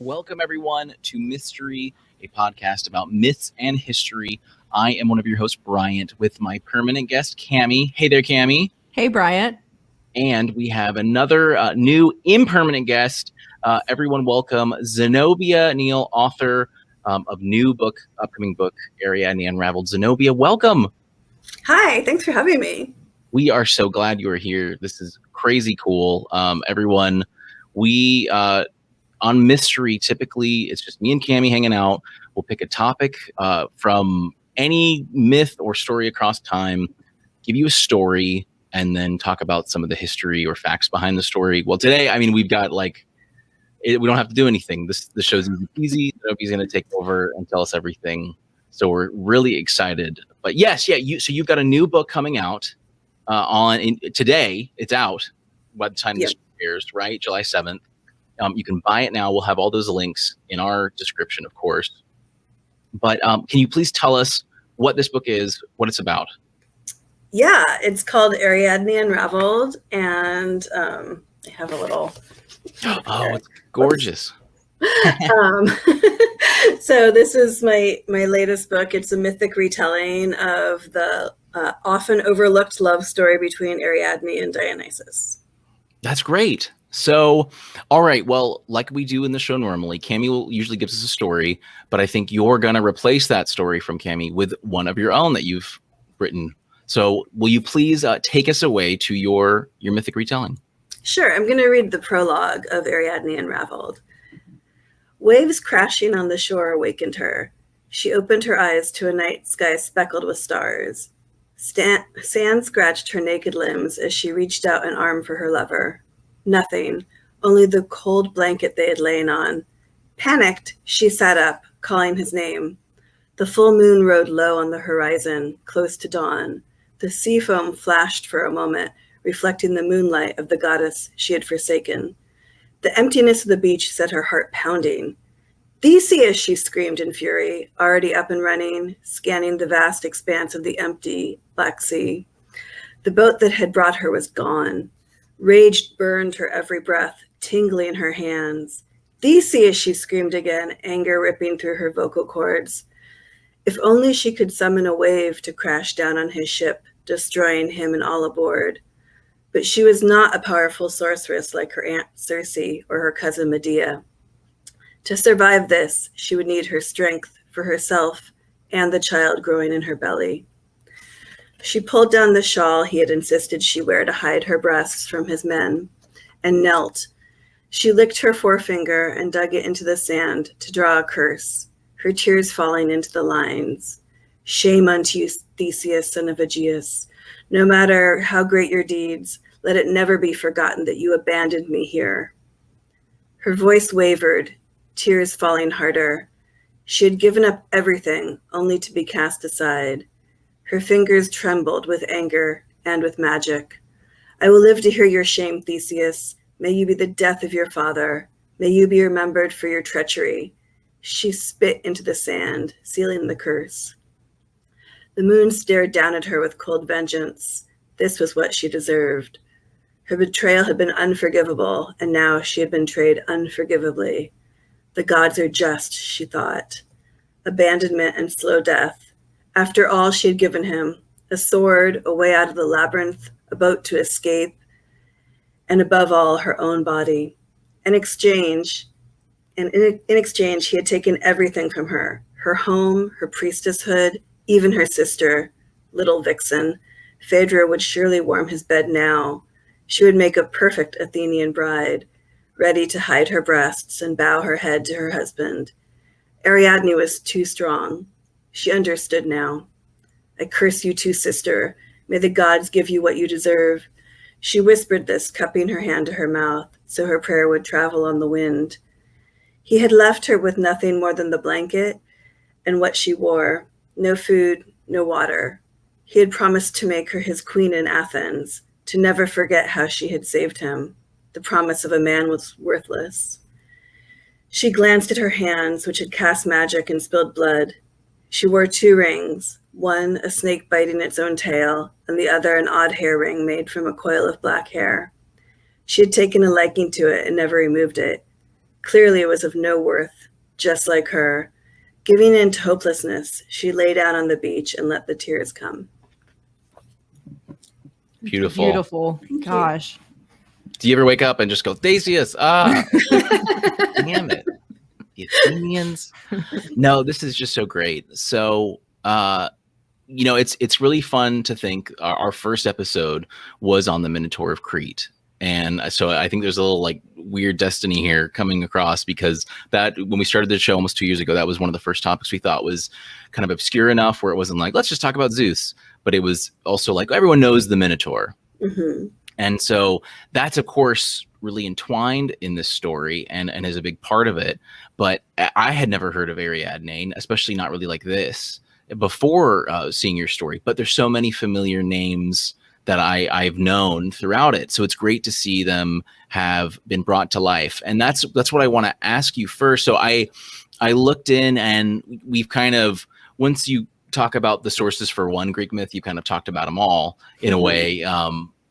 Welcome, everyone, to Mythstorie, a podcast about myths and history. I am one of your hosts, Bryant, with my permanent guest, Cammy. Hey there, Cammy. Hey, Bryant. And we have another new impermanent guest. Everyone welcome Zenobia Neal, author of upcoming book, Ariadne Unraveled. Zenobia, welcome. Hi, thanks for having me. We are so glad you are here. This is crazy cool. Everyone, we... on Mythstorie, typically it's just me and Cammy hanging out. We'll pick a topic from any myth or story across time, give you a story, and then talk about some of the history or facts behind the story. Well, today, we've got we don't have to do anything. This show's easy. Nobody's going to take over and tell us everything. So we're really excited. But yes, so you've got a new book coming out today. It's out by the time this airs, right? July 7th. You can buy it now. We'll have all those links in our description, of course. But can you please tell us what this book is, what it's about? Yeah, it's called Ariadne Unraveled, and I have a little... Oh, it's gorgeous. So this is my latest book. It's a mythic retelling of the often overlooked love story between Ariadne and Dionysus. That's great. So, all right, well, like we do in the show normally, Cammy will usually gives us a story, but I think you're going to replace that story from Cammy with one of your own that you've written. So will you please take us away to your mythic retelling? Sure, I'm going to read the prologue of Ariadne Unraveled. Waves crashing on the shore awakened her. She opened her eyes to a night sky speckled with stars. Sand scratched her naked limbs as she reached out an arm for her lover. Nothing, only the cold blanket they had lain on. Panicked, she sat up, calling his name. The full moon rode low on the horizon, close to dawn. The sea foam flashed for a moment, reflecting the moonlight of the goddess she had forsaken. The emptiness of the beach set her heart pounding. Theseus, she screamed in fury, already up and running, scanning the vast expanse of the empty Black Sea. The boat that had brought her was gone. Rage burned her every breath, tingling her hands. Theseus, she screamed again, anger ripping through her vocal cords. If only she could summon a wave to crash down on his ship, destroying him and all aboard. But she was not a powerful sorceress like her aunt Circe or her cousin Medea. To survive this, she would need her strength for herself and the child growing in her belly. She pulled down the shawl he had insisted she wear to hide her breasts from his men, and knelt. She licked her forefinger and dug it into the sand to draw a curse, her tears falling into the lines. Shame unto you, Theseus, son of Aegeus. No matter how great your deeds, let it never be forgotten that you abandoned me here. Her voice wavered, tears falling harder. She had given up everything, only to be cast aside. Her fingers trembled with anger and with magic. I will live to hear your shame, Theseus. May you be the death of your father. May you be remembered for your treachery. She spit into the sand, sealing the curse. The moon stared down at her with cold vengeance. This was what she deserved. Her betrayal had been unforgivable, and now she had been betrayed unforgivably. The gods are just, she thought. Abandonment and slow death. After all she had given him, a sword, a way out of the labyrinth, a boat to escape, and above all, her own body. In exchange, he had taken everything from her, her home, her priestesshood, even her sister, little vixen. Phaedra would surely warm his bed now. She would make a perfect Athenian bride, ready to hide her breasts and bow her head to her husband. Ariadne was too strong. She understood now. I curse you too, sister. May the gods give you what you deserve. She whispered this, cupping her hand to her mouth, so her prayer would travel on the wind. He had left her with nothing more than the blanket and what she wore. No food, no water. He had promised to make her his queen in Athens, to never forget how she had saved him. The promise of a man was worthless. She glanced at her hands, which had cast magic and spilled blood. She wore 2 rings, one a snake biting its own tail, and the other an odd hair ring made from a coil of black hair. She had taken a liking to it and never removed it. Clearly it was of no worth, just like her. Giving in to hopelessness, she lay down on the beach and let the tears come. Beautiful. Beautiful. Gosh. Do you ever wake up and just go, Theseus? Ah, damn it. The Athenians. No, this is just so great. So, it's really fun to think our first episode was on the Minotaur of Crete. And so I think there's a little like weird destiny here coming across, because that when we started the show almost 2 years ago, that was one of the first topics we thought was kind of obscure enough where it wasn't like, let's just talk about Zeus, but it was also like everyone knows the Minotaur. Mm-hmm. And so that's, of course, really entwined in this story and is a big part of it. But I had never heard of Ariadne, especially not really like this before seeing your story. But there's so many familiar names that I've known throughout it. So it's great to see them have been brought to life. And that's what I want to ask you first. So I looked in, and we've kind of, once you talk about the sources for one Greek myth, you kind of talked about them all in a way.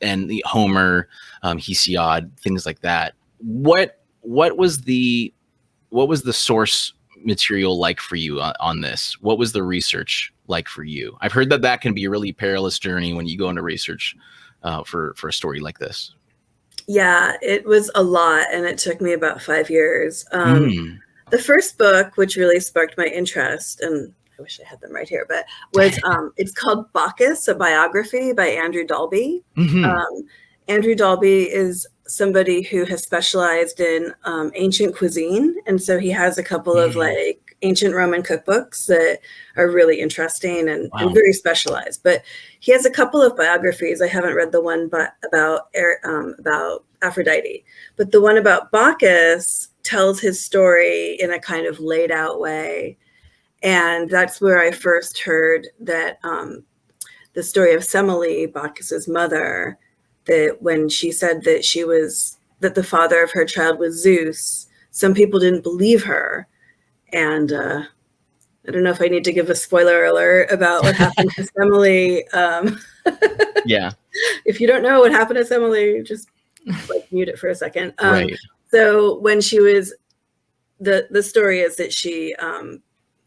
And the Homer, Hesiod, things like that. What was the source material like for you on this? What was the research like for you? I've heard that can be a really perilous journey when you go into research for a story like this. Yeah, it was a lot, and it took me about 5 years. The first book, which really sparked my interest, and I wish I had them right here, but was it's called Bacchus, a biography by Andrew Dalby. Mm-hmm. Andrew Dalby is somebody who has specialized in ancient cuisine, and so he has a couple of like ancient Roman cookbooks that are really interesting and very specialized. But he has a couple of biographies. I haven't read the one about Aphrodite, but the one about Bacchus tells his story in a kind of laid out way. And that's where I first heard that the story of Semele, Bacchus's mother, that when she said that the father of her child was Zeus, some people didn't believe her. And I don't know if I need to give a spoiler alert about what happened to Semele. Yeah. If you don't know what happened to Semele, just like mute it for a second. Right. So when she was, the story is that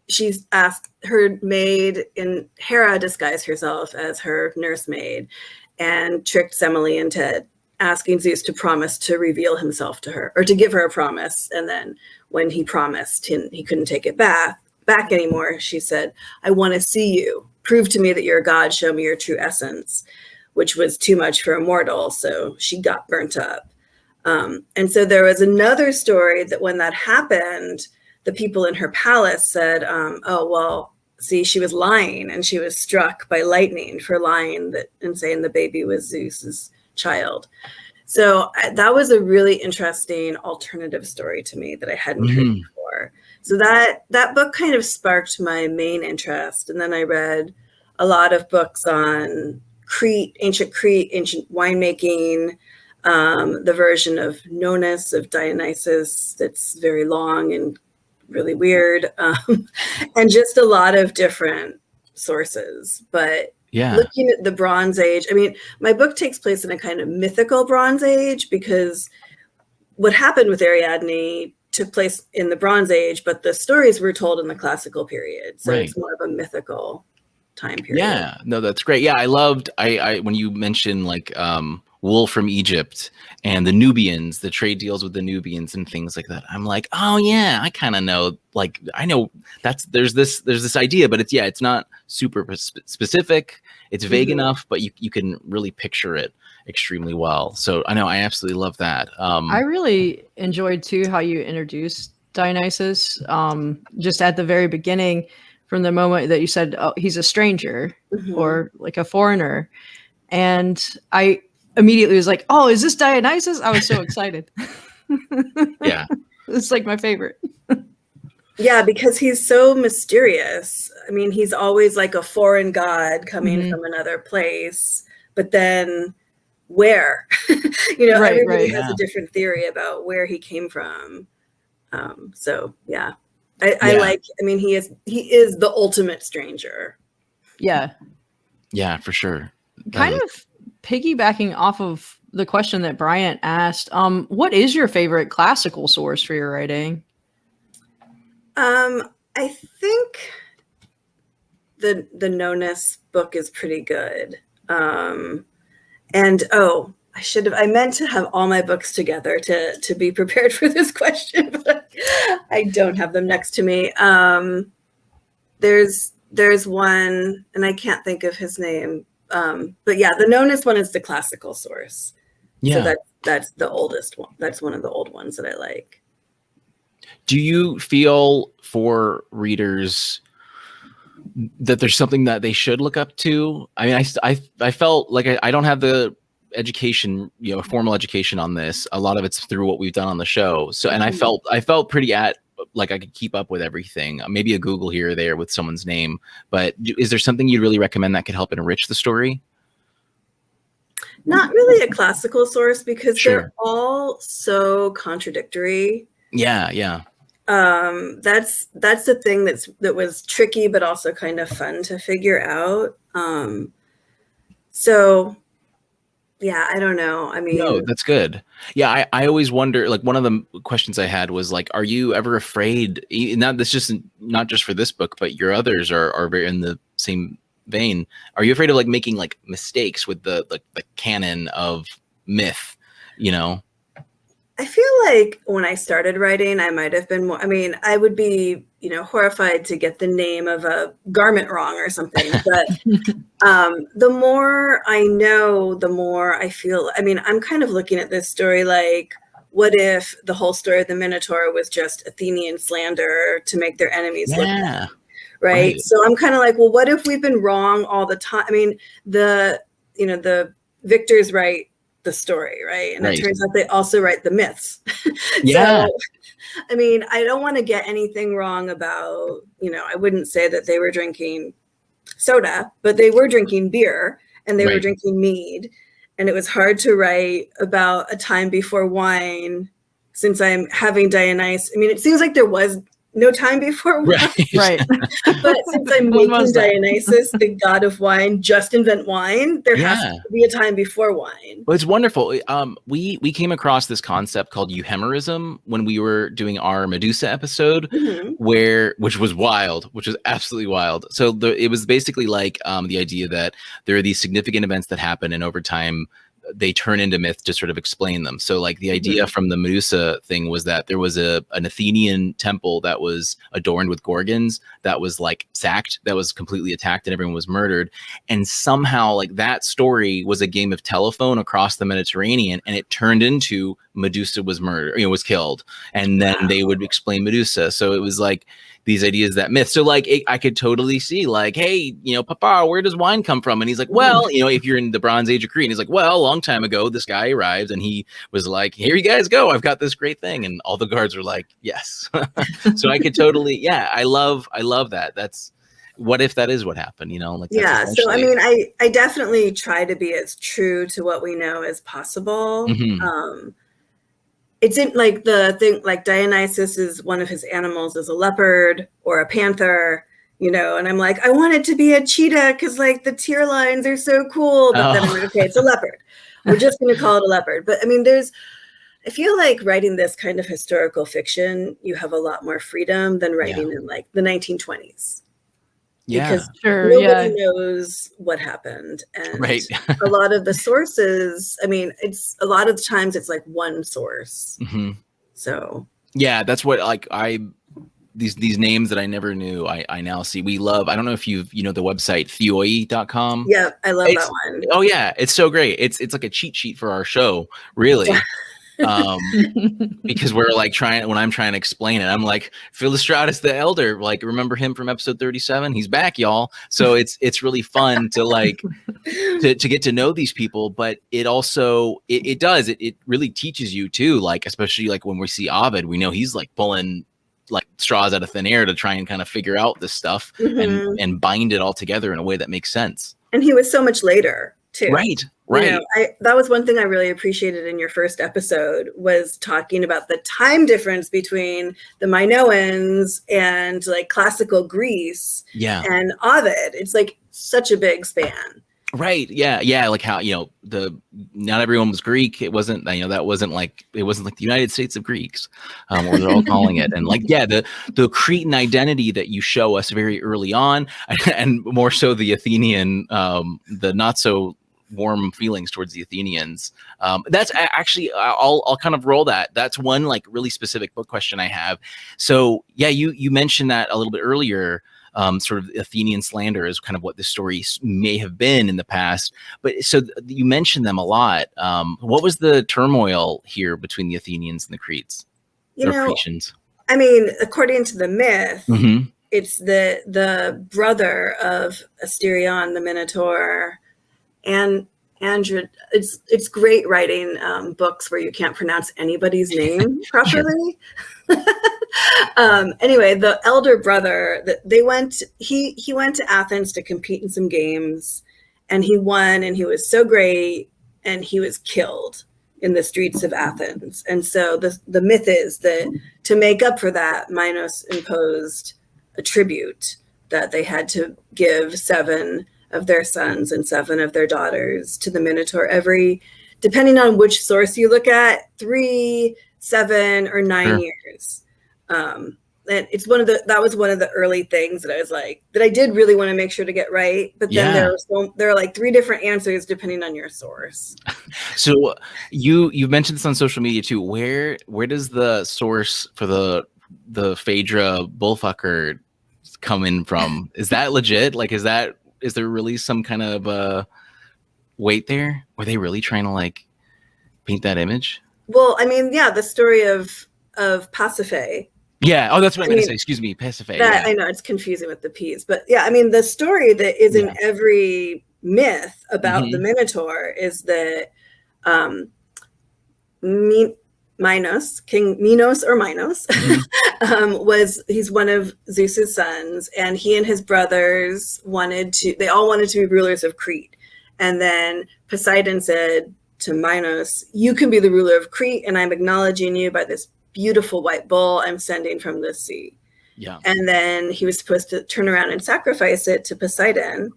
she's asked her maid, in Hera disguised herself as her nursemaid and tricked Semele into asking Zeus to promise to reveal himself to her, or to give her a promise. And then when he promised, he couldn't take it back anymore. She said, I want to see you. Prove to me that you're a god. Show me your true essence, which was too much for a mortal. So she got burnt up. And so there was another story that when that happened, the people in her palace said, oh, well, see, she was lying, and she was struck by lightning for lying and saying the baby was Zeus's child. So that was a really interesting alternative story to me that I hadn't heard before. So that book kind of sparked my main interest. And then I read a lot of books on Crete, ancient winemaking, the version of Nonnos of Dionysus that's very long and really weird, and just a lot of different sources. But looking at the Bronze Age, I mean, my book takes place in a kind of mythical Bronze Age, because what happened with Ariadne took place in the Bronze Age, but the stories were told in the classical period. So it's more of a mythical time period. Yeah, no, that's great. Yeah, I loved, I when you mentioned like wool from Egypt and the Nubians, the trade deals with the Nubians and things like that. I'm like, oh yeah, I kind of know, like, I know there's this idea, but it's not super specific. It's vague enough, but you can really picture it extremely well. So I know I absolutely love that. I really enjoyed too how you introduced Dionysus, just at the very beginning, from the moment that you said, oh, he's a stranger or like a foreigner. And I immediately was like, oh, is this Dionysus? I was so excited. Yeah. It's like my favorite. Yeah, because he's so mysterious. I mean, he's always like a foreign god coming from another place, but then where? Everybody has a different theory about where he came from. So yeah. I mean, he is the ultimate stranger. Yeah. Yeah, for sure. Kind of piggybacking off of the question that Bryant asked. What is your favorite classical source for your writing? I think the Nonnos book is pretty good. And I meant to have all my books together to be prepared for this question, but I don't have them next to me. There's one, and I can't think of his name. But yeah, the Nonnos one is the classical source. Yeah. So that's the oldest one. That's one of the old ones that I like. Do you feel for readers that there's something that they should look up to? I mean, I felt like I don't have the education, formal education on this. A lot of it's through what we've done on the show. So, and I felt pretty like I could keep up with everything. Maybe a Google here or there with someone's name. But is there something you'd really recommend that could help enrich the story? Not really a classical source, because they're all so contradictory. Yeah. That's the thing that was tricky, but also kind of fun to figure out. So yeah, I don't know. I mean, no, that's good. Yeah, I always wonder, like, one of the questions I had was like, are you ever afraid? That's just not just for this book, but your others are very in the same vein. Are you afraid of like making like mistakes with the canon of myth? I feel like when I started writing, I might have been more. I mean, I would be, horrified to get the name of a garment wrong or something. But the more I know, the more I feel. I mean, I'm kind of looking at this story like, what if the whole story of the Minotaur was just Athenian slander to make their enemies look bad? Right. So I'm kind of like, well, what if we've been wrong all the time? I mean, the victors write the story, right? And it turns out they also write the myths. Yeah. So, I mean, I don't want to get anything wrong about, I wouldn't say that they were drinking soda, but they were drinking beer and they were drinking mead. And it was hard to write about a time before wine, since I'm having Dionysus. I mean, it seems like there was no time before wine. Right. But since I'm making Dionysus, the god of wine, just invent wine, there has to be a time before wine. Well, it's wonderful. We came across this concept called euhemerism when we were doing our Medusa episode, which was wild, which was absolutely wild. So it was basically like the idea that there are these significant events that happen, and over time they turn into myth to sort of explain them. So like the idea from the Medusa thing was that there was an Athenian temple that was adorned with gorgons that was like sacked, that was completely attacked, and everyone was murdered. And somehow like that story was a game of telephone across the Mediterranean, and it turned into Medusa was murdered, was killed. And then they would explain Medusa. So it was like these ideas that myth. So like I could totally see like, hey, Papa, where does wine come from? And he's like, well, if you're in the Bronze Age of Crete, and he's like, well, a long time ago, this guy arrived and he was like, here you guys go. I've got this great thing. And all the guards were like, yes. So I could totally, I love that. That's what if that is what happened, like, yeah. So, I mean, I definitely try to be as true to what we know as possible. It's in like the thing, like Dionysus is one of his animals is a leopard or a panther, and I'm like, I want it to be a cheetah because like the tear lines are so cool. But then I'm like, okay, it's a leopard. We're just going to call it a leopard. But I mean, I feel like writing this kind of historical fiction, you have a lot more freedom than writing in like the 1920s. Because nobody knows what happened. And a lot of the sources, I mean, it's a lot of times it's like one source. So yeah, that's what like these names that I never knew, I now see. We love, I don't know if the website theoi.com. Yeah, I love that one. Oh yeah, it's so great. It's like a cheat sheet for our show, really. Because we're like when I'm trying to explain it, I'm like, Philostratus the Elder, like, remember him from episode 37? He's back, y'all. So it's really fun to like to get to know these people, but it also it really teaches you too, like, especially like when we see Ovid, we know he's like pulling like straws out of thin air to try and kind of figure out this stuff and bind it all together in a way that makes sense. And he was so much later too. Right. That was one thing I really appreciated in your first episode, was talking about the time difference between the Minoans and like classical Greece and Ovid. It's like such a big span. Right. Yeah. Yeah. Like how, not everyone was Greek. It wasn't, that wasn't like, it wasn't like the United States of Greeks, or they're all calling it. And like, yeah, the Cretan identity that you show us very early on, and more so the Athenian, the not so warm feelings towards the Athenians. That's actually, I'll kind of roll that. That's one like really specific book question I have. So yeah, you mentioned that a little bit earlier. Sort of Athenian slander is kind of what the story may have been in the past. But so you mentioned them a lot. What was the turmoil here between the Athenians and the Cretes? Cretians? I mean, according to the myth, Mm-hmm. it's the brother of Asterion, the Minotaur, and it's great writing books where you can't pronounce anybody's name properly. Anyway, the elder brother, he went to Athens to compete in some games, and he won, and he was so great, and he was killed in the streets of Athens. And so the myth is that to make up for that, Minos imposed a tribute that they had to give 7 of their sons and 7 of their daughters to the Minotaur depending on which source you look at, 3, 7, or 9 years. And it's that was one of the early things that I was like, that I did really want to make sure to get right. But then there are like 3 different answers depending on your source. So you mentioned this on social media too. Where does the source for the Phaedra bullfucker come in from? Is that legit? Like, is there really some kind of weight there? Were they really trying to like paint that image? Well, I mean, yeah, the story of Pasiphae. Yeah. Oh, that's what I meant to say. Excuse me, Pasiphae. Yeah. I know it's confusing with the P's, but yeah, I mean, the story that is in every myth about the Minotaur is that Minos, King Minos or Minos, he's one of Zeus's sons, and he and his brothers they all wanted to be rulers of Crete. And then Poseidon said to Minos, "You can be the ruler of Crete, and I'm acknowledging you by this beautiful white bull I'm sending from the sea." Yeah. And then he was supposed to turn around and sacrifice it to Poseidon,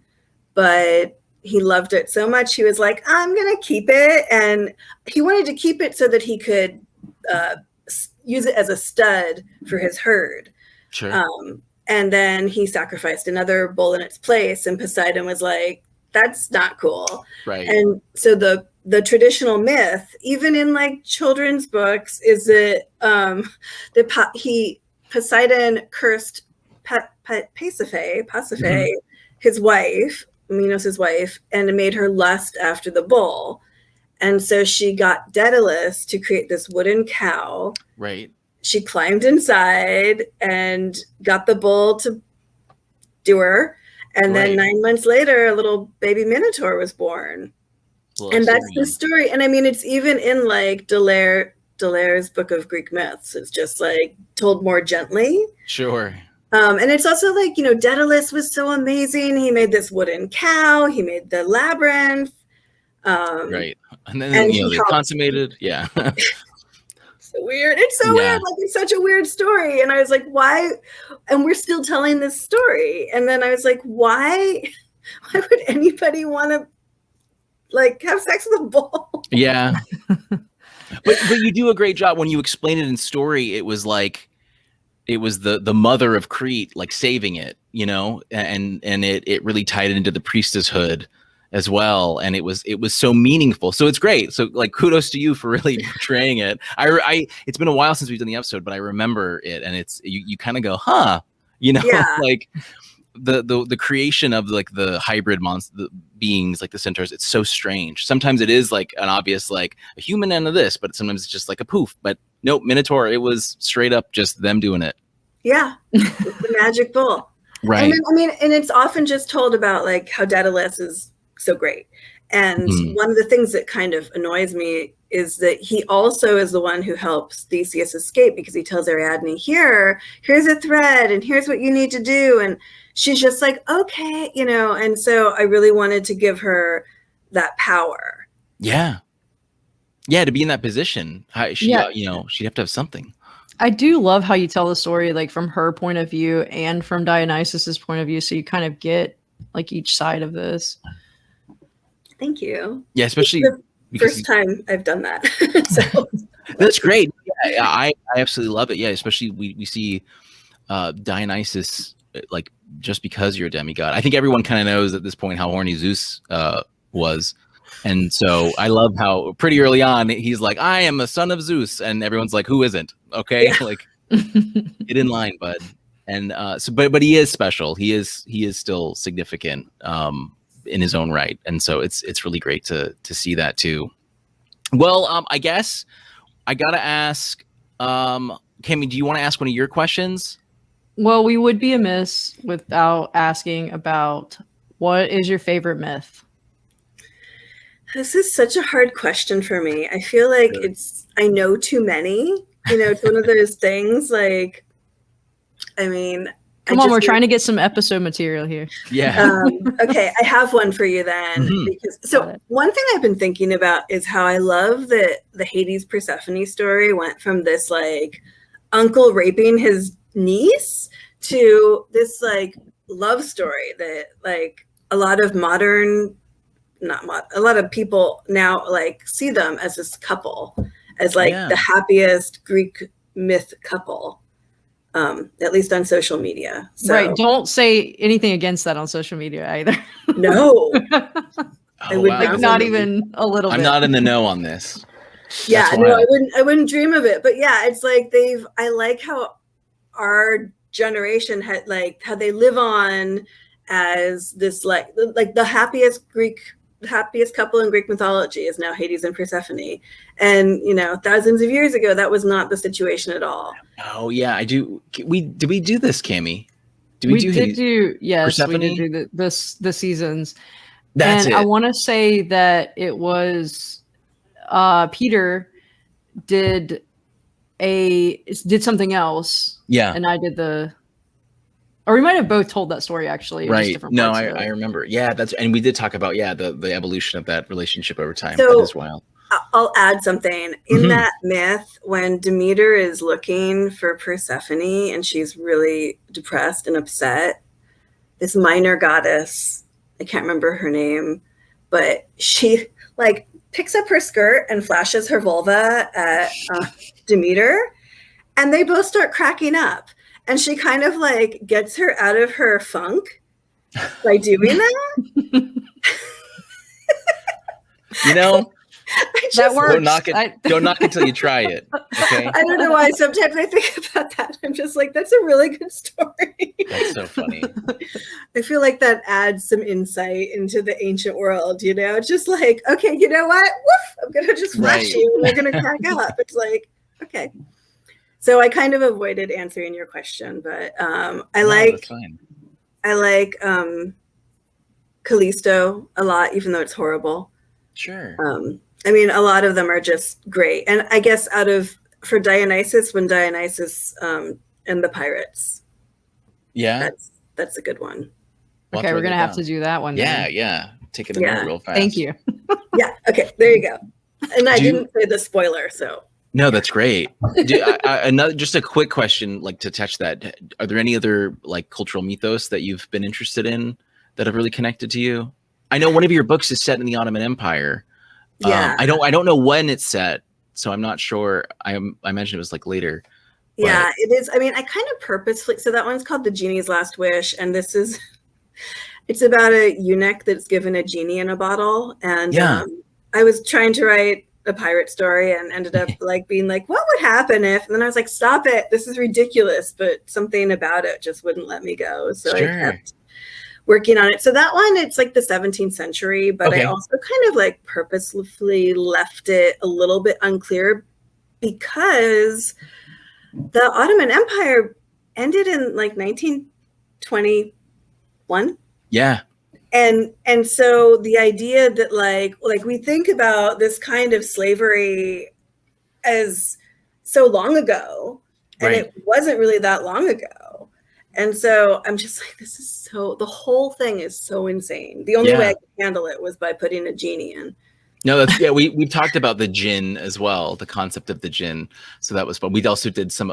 but he loved it so much, he was like, "I'm going to keep it." And he wanted to keep it so that he could use it as a stud for his herd. Sure. And then he sacrificed another bull in its place, and Poseidon was like, "That's not cool." Right. And so the traditional myth, even in like children's books, is that Poseidon cursed Pasiphae, his wife, Minos' wife, and made her lust after the bull. And so she got Daedalus to create this wooden cow. Right. She climbed inside and got the bull to do her. And then 9 months later, a little baby Minotaur was born. And that's the story. And I mean, it's even in like Dallaire's Book of Greek Myths. It's just like told more gently. Sure. And it's also like, Daedalus was so amazing. He made this wooden cow. He made the labyrinth. Right. And then they consummated. Yeah. So weird. It's so weird. Like, it's such a weird story. And I was like, why? And we're still telling this story. And then I was like, why would anybody want to like have sex with a bull? Yeah. But you do a great job when you explain it in story. It was like, it was the mother of Crete, like saving it, and it really tied it into the priestesshood as well. And it was so meaningful. So it's great. So like, kudos to you for really portraying it. It's been a while since we've done the episode, but I remember it, and it's, you kind of go, huh, like the creation of like the hybrid monster, the beings like the centaurs. It's so strange. Sometimes it is like an obvious, like a human end of this, but sometimes it's just like a poof. But nope, Minotaur, it was straight up just them doing it. Yeah. It's the magic bull. Right. And then, I mean, and it's often just told about like how Daedalus is so great. And one of the things that kind of annoys me is that he also is the one who helps Theseus escape, because he tells Ariadne, here's a thread, and here's what you need to do. And she's just like, okay, and so I really wanted to give her that power. Yeah. Yeah, to be in that position. She'd have to have something. I do love how you tell the story, like from her point of view and from Dionysus's point of view. So you kind of get like each side of this. Thank you. Yeah, especially It's the first time I've done that. So that's great. Yeah, I absolutely love it. Yeah, especially we see Dionysus, like, just because you're a demigod. I think everyone kind of knows at this point how horny Zeus was. And so I love how pretty early on he's like, I am a son of Zeus. And everyone's like, who isn't? Okay. Yeah. Like, get in line, bud. And but he is special. He is still significant in his own right. And so it's really great to see that too. Well, I guess I got to ask, Cammy, do you want to ask one of your questions? Well, we would be amiss without asking about what is your favorite myth? This is such a hard question for me. I feel like I know too many. It's one of those things like, I mean, come on, we're trying to get some episode material here. Yeah. Okay, I have one for you then. Because one thing I've been thinking about is how I love that the Hades Persephone story went from this like uncle raping his niece to this like love story that like a lot of a lot of people now like see them as this couple, as like the happiest Greek myth couple. At least on social media. So, right. Don't say anything against that on social media either. No. I would not even a little bit. I'm not in the know on this. Yeah, no, I wouldn't dream of it. But yeah, it's like I like how our generation had like how they live on as this like the happiest couple in Greek mythology is now Hades and Persephone. And, thousands of years ago, that was not the situation at all. Oh, yeah, I do. Did we do this, Cammy? Yes, Persephone? we did do the seasons. That's it. I want to say that it was Peter did something else. Yeah. And I did or we might have both told that story actually. Right. No, I remember. Yeah, and we did talk about the evolution of that relationship over time. So, that is wild. I'll add something. In that myth, when Demeter is looking for Persephone and she's really depressed and upset, this minor goddess, I can't remember her name, but she like picks up her skirt and flashes her vulva at Demeter, and they both start cracking up. And she kind of like gets her out of her funk by doing that. That works. Don't knock it till you try it. Okay. I don't know why. Sometimes I think about that. I'm just like, that's a really good story. That's so funny. I feel like that adds some insight into the ancient world. It's just like, okay, you know what? Woof! I'm gonna just flash you, and they're gonna crack up. It's like, okay. So I kind of avoided answering your question, but I like Callisto a lot, even though it's horrible. Sure. I mean, a lot of them are just great. And I guess for Dionysus, when Dionysus and the pirates. Yeah. That's a good one. Okay, we're going to have to do that one. Yeah. Take it in real fast. Thank you. Yeah. Okay, there you go. And I didn't say the spoiler, so. No, that's great. Just a quick question, like to touch that. Are there any other like cultural mythos that you've been interested in that have really connected to you? I know one of your books is set in the Ottoman Empire. Yeah. I don't know when it's set, so I'm not sure. I mentioned it was like later. Yeah, it is. I mean, I kind of purposefully. So that one's called The Genie's Last Wish, and it's about a eunuch that's given a genie in a bottle. And I was trying to write a pirate story and ended up like being like, what would happen if? And then I was like, stop it! This is ridiculous. But something about it just wouldn't let me go. So I kept working on it. So that one, it's like the 17th century, but I also kind of like purposefully left it a little bit unclear because the Ottoman Empire ended in like 1921. Yeah. And so the idea that like we think about this kind of slavery as so long ago, and it wasn't really that long ago. And so I'm just like, the whole thing is so insane. The only way I could handle it was by putting a genie in. No, that's we've talked about the djinn as well, the concept of the djinn. So that was fun. We also did some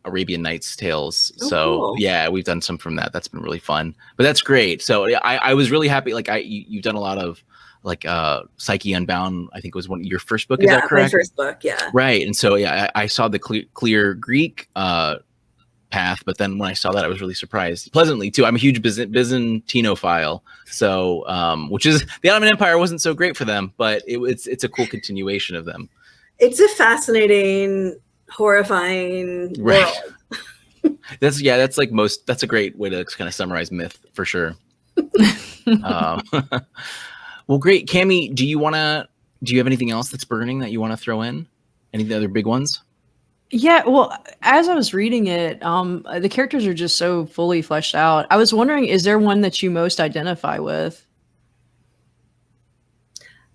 Arabian Nights tales. Oh, So cool. yeah, we've done some from that. That's been really fun. But that's great. So I was really happy. Like you've done a lot of like Psyche Unbound, I think was one of your first book. Is that correct? My first book, yeah. Right. And so yeah, I saw the clear Greek path, but then when I saw that, I was really surprised, pleasantly too. I'm a huge Byzantinophile, so which is the Ottoman Empire wasn't so great for them, but it's a cool continuation of them. It's a fascinating, horrifying world. That's a great way to kind of summarize myth for sure. Well, great. Cammy, do you have anything else that's burning that you want to throw in? Any of the other big ones? Yeah, well, as I was reading it, the characters are just so fully fleshed out. I was wondering, is there one that you most identify with?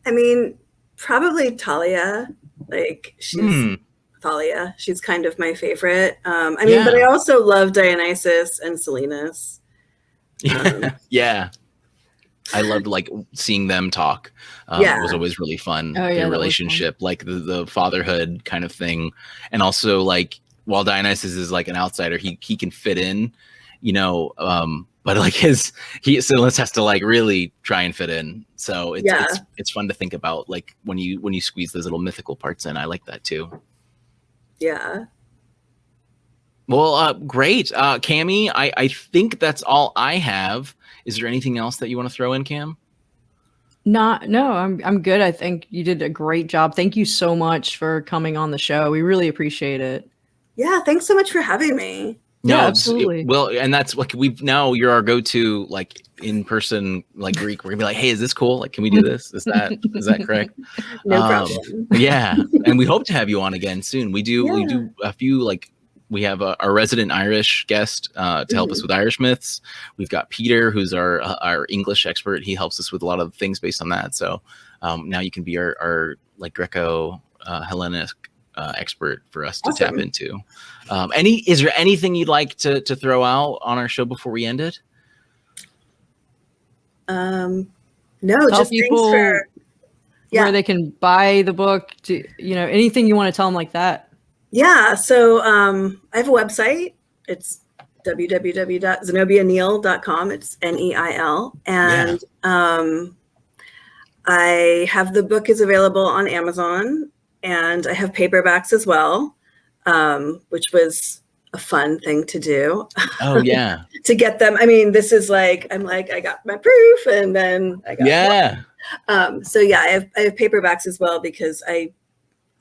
I mean, probably Talia. Like, she's Thalia. She's kind of my favorite. I mean, but I also love Dionysus and Silenus. Yeah. I loved like seeing them talk. It was always really fun. Their relationship, like the fatherhood kind of thing. And also like while Dionysus is like an outsider, he can fit in, but like Silenus has to like really try and fit in. So it's fun to think about like when you squeeze those little mythical parts in. I like that too. Yeah. Well, great. Cammy, I think that's all I have. Is there anything else that you want to throw in, Cam? No, I'm good. I think you did a great job. Thank you so much for coming on the show. We really appreciate it. Yeah, thanks so much for having me. No, yeah, absolutely. And that's like you're our go-to like in person like Greek. We're gonna be like, hey, is this cool? Like, can we do this? Is that correct? No problem. Yeah, and we hope to have you on again soon. We do a few like. We have our resident Irish guest to help us with Irish myths. We've got Peter, who's our English expert. He helps us with a lot of things based on that. So now you can be our like Greco Hellenic expert for us to tap into. Is there anything you'd like to throw out on our show before we end it? No, tell just people thanks for where they can buy the book. Anything you want to tell them like that. Yeah, so I have a website. It's www.zenobianeil.com. It's Neil. And I have the book is available on Amazon, and I have paperbacks as well, which was a fun thing to do. Oh, yeah. To get them. I mean, this is like, I got my proof, and then I got so yeah, I have paperbacks as well because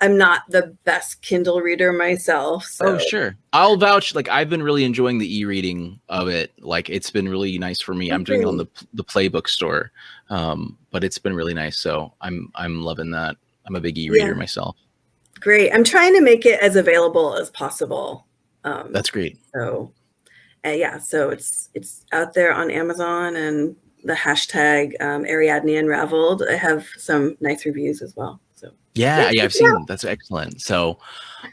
I'm not the best Kindle reader myself. So. Oh, sure. I'll vouch. Like, I've been really enjoying the e-reading of it. Like, it's been really nice for me. I'm doing it on the Playbook store, but it's been really nice. So I'm loving that. I'm a big e-reader myself. Great. I'm trying to make it as available as possible. That's great. So, so it's out there on Amazon and the hashtag Ariadne Unraveled. I have some nice reviews as well. So. Yeah, I've seen them. That's excellent. So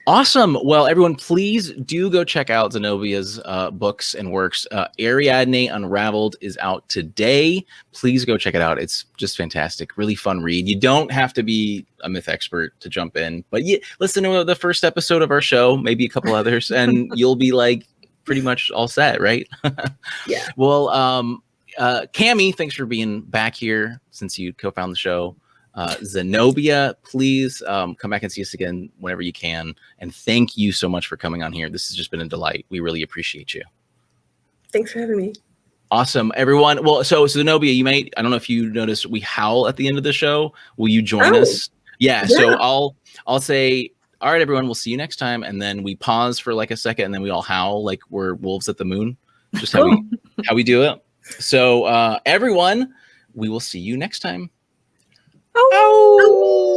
awesome. Well, everyone, please do go check out Zenobia's books and works. Ariadne Unraveled is out today. Please go check it out. It's just fantastic. Really fun read. You don't have to be a myth expert to jump in, but listen to the first episode of our show, maybe a couple others, and you'll be like pretty much all set, right? Yeah. Well, Cammy, thanks for being back here since you co-founded the show. Zenobia, please come back and see us again whenever you can. And thank you so much for coming on here. This has just been a delight. We really appreciate you. Thanks for having me. Awesome, everyone. Well, so Zenobia, I don't know if you noticed, we howl at the end of the show. Will you join us? Yeah. So I'll say, all right, everyone, we'll see you next time. And then we pause for like a second and then we all howl like we're wolves at the moon. Just how we do it. So everyone, we will see you next time. Oh.